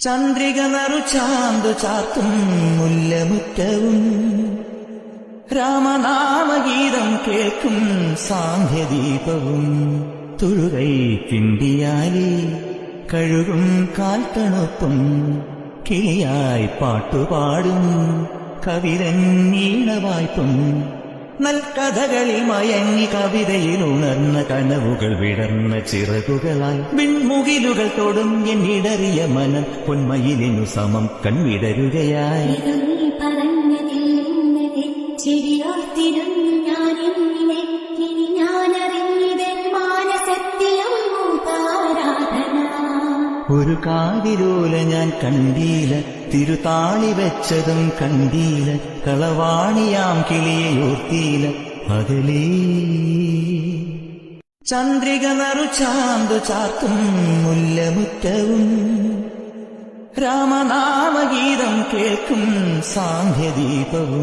ചന്ദ്രിക നറുചാന്തു ചാത്തും മുല്ലമുറ്റവും രാമനാമഗീതം കേൾക്കും സാന്ധ്യദീപവും തുഴുകൈ കിണ്ടിയാലി കഴുകും കാൽത്തണുപ്പും കിളിയായി പാട്ടുപാടും കവിതൻ ഈണവായ്പും നൽകഥകളിൽ മയങ്ങി കവിതയിൽ ഉണർന്ന കനവുകൾ വിടർന്ന ചിറകുകളായി വിൺമുകിലുകൾ തൊടും എന്നിടറിയ മനം പൊന്മയിലിനു സമം കൺവിടരുകയായി. ഒരു കാവിലോല ഞാൻ കണ്ടീല, തിരുതാളി വെച്ചതും കണ്ടീല, കളവാണിയാം കിളിയോർത്തീല പകലേ. ചന്ദ്രിക നറുചാന്തു ചാർത്തും മുല്ലമുറ്റവും രാമനാമഗീതം കേൾക്കും സാന്ധ്യദീപവും